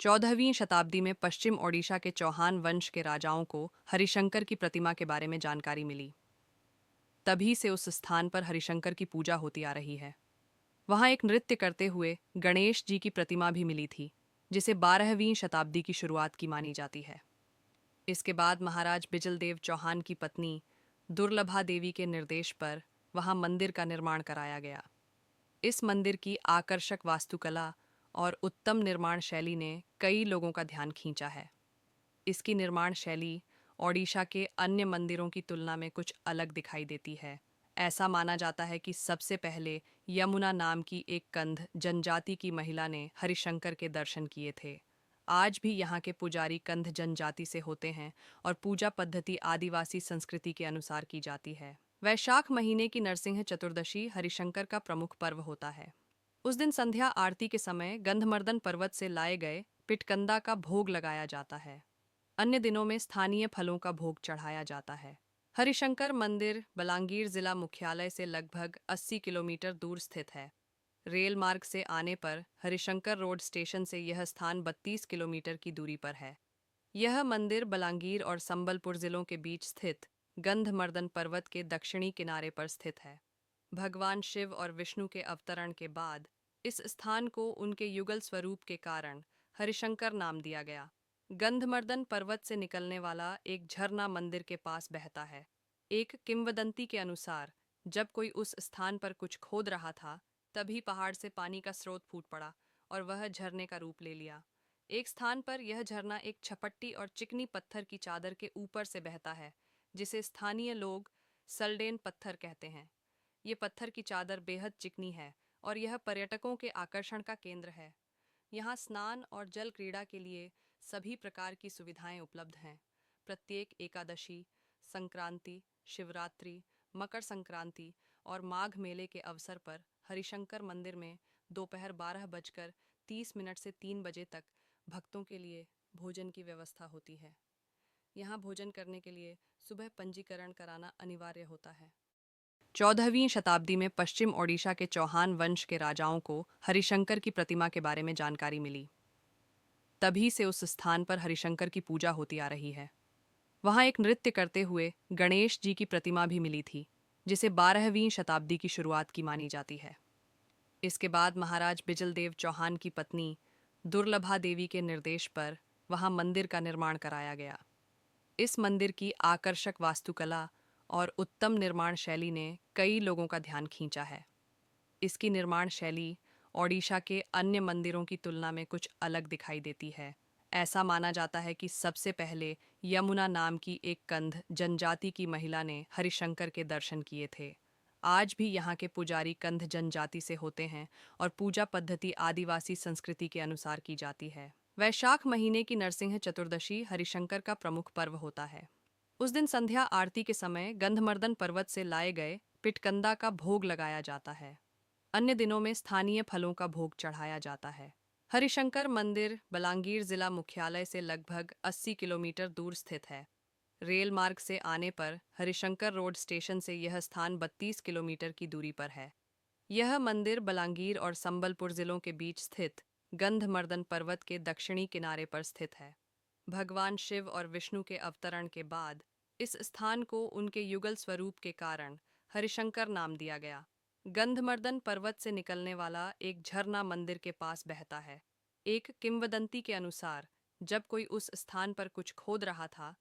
14वीं शताब्दी में पश्चिम ओडिशा के चौहान वंश के राजाओं को हरिशंकर की प्रतिमा के बारे में जानकारी मिली। तभी से उस स्थान पर हरिशंकर की पूजा होती आ रही है। वहां एक नृत्य करते हुए गणेश जी की प्रतिमा भी मिली थी, जिसे 12वीं शताब्दी की शुरुआत की मानी जाती है। इसके बाद महाराज बिजलदेव चौहान की पत्नी दुर्लभा देवी के निर्देश पर वहां मंदिर का निर्माण कराया गया। इस मंदिर की आकर्षक वास्तुकला और उत्तम निर्माण शैली ने कई लोगों का ध्यान खींचा है। इसकी निर्माण शैली ओडिशा के अन्य मंदिरों की तुलना में कुछ अलग दिखाई देती है। ऐसा माना जाता है कि सबसे पहले यमुना नाम की एक कंध जनजाति की महिला ने हरिशंकर के दर्शन किए थे। आज भी यहाँ के पुजारी कंध जनजाति से होते हैं और पूजा पद्धति आदिवासी संस्कृति के अनुसार की जाती है। वैशाख महीने की नरसिंह चतुर्दशी हरिशंकर का प्रमुख पर्व होता है। उस दिन संध्या आरती के समय गंधमर्दन पर्वत से लाए गए पिटकंदा का भोग लगाया जाता है। अन्य दिनों में स्थानीय फलों का भोग चढ़ाया जाता है। हरिशंकर मंदिर बलांगीर जिला मुख्यालय से लगभग 80 किलोमीटर दूर स्थित है। रेल मार्ग से आने पर हरिशंकर रोड स्टेशन से यह स्थान 32 किलोमीटर की दूरी पर है। यह मंदिर बलांगीर और संबलपुर जिलों के बीच स्थित गंधमर्दन पर्वत के दक्षिणी किनारे पर स्थित है। भगवान शिव और विष्णु के अवतरण के बाद इस स्थान को उनके युगल स्वरूप के कारण हरिशंकर नाम दिया गया। गंधमर्दन पर्वत से निकलने वाला एक झरना मंदिर के पास बहता है। एक किंवदंती के अनुसार जब कोई उस स्थान पर कुछ खोद रहा था, तभी पहाड़ से पानी का स्रोत फूट पड़ा और वह झरने का रूप ले लिया। एक स्थान पर यह झरना एक छपट्टी और चिकनी पत्थर की चादर के ऊपर से बहता है, जिसे स्थानीय लोग सल्डेन पत्थर कहते हैं। ये पत्थर की चादर बेहद चिकनी है और यह पर्यटकों के आकर्षण का केंद्र है। यहाँ स्नान और जल क्रीड़ा के लिए सभी प्रकार की सुविधाएं उपलब्ध हैं। प्रत्येक एकादशी, संक्रांति, शिवरात्रि, मकर संक्रांति और माघ मेले के अवसर पर हरिशंकर मंदिर में दोपहर 12:30 से 3 बजे तक भक्तों के लिए भोजन की व्यवस्था होती है। यहाँ भोजन करने के लिए सुबह पंजीकरण कराना अनिवार्य होता है। 14वीं शताब्दी में पश्चिम ओडिशा के चौहान वंश के राजाओं को हरिशंकर की प्रतिमा के बारे में जानकारी मिली। तभी से उस स्थान पर हरिशंकर की पूजा होती आ रही है। वहां एक नृत्य करते हुए गणेश जी की प्रतिमा भी मिली थी, जिसे 12वीं शताब्दी की शुरुआत की मानी जाती है। इसके बाद महाराज बिजलदेव चौहान की पत्नी दुर्लभा देवी के निर्देश पर वहां मंदिर का निर्माण कराया गया। इस मंदिर की आकर्षक वास्तुकला और उत्तम निर्माण शैली ने कई लोगों का ध्यान खींचा है। इसकी निर्माण शैली ओडिशा के अन्य मंदिरों की तुलना में कुछ अलग दिखाई देती है। ऐसा माना जाता है कि सबसे पहले यमुना नाम की एक कंध जनजाति की महिला ने हरिशंकर के दर्शन किए थे। आज भी यहाँ के पुजारी कंध जनजाति से होते हैं और पूजा पद्धति आदिवासी संस्कृति के अनुसार की जाती है। वैशाख महीने की नरसिंह चतुर्दशी हरिशंकर का प्रमुख पर्व होता है। उस दिन संध्या आरती के समय गंधमर्दन पर्वत से लाए गए पिटकंदा का भोग लगाया जाता है। अन्य दिनों में स्थानीय फलों का भोग चढ़ाया जाता है। हरिशंकर मंदिर बलांगीर जिला मुख्यालय से लगभग 80 किलोमीटर दूर स्थित है। रेल मार्ग से आने पर हरिशंकर रोड स्टेशन से यह स्थान 32 किलोमीटर की दूरी पर है। यह मंदिर बलांगीर और संबलपुर जिलों के बीच स्थित गंधमर्दन पर्वत के दक्षिणी किनारे पर स्थित है। भगवान शिव और विष्णु के अवतरण के बाद इस स्थान को उनके युगल स्वरूप के कारण हरिशंकर नाम दिया गया। गंधमर्दन पर्वत से निकलने वाला एक झरना मंदिर के पास बहता है। एक किंवदंती के अनुसार जब कोई उस स्थान पर कुछ खोद रहा था,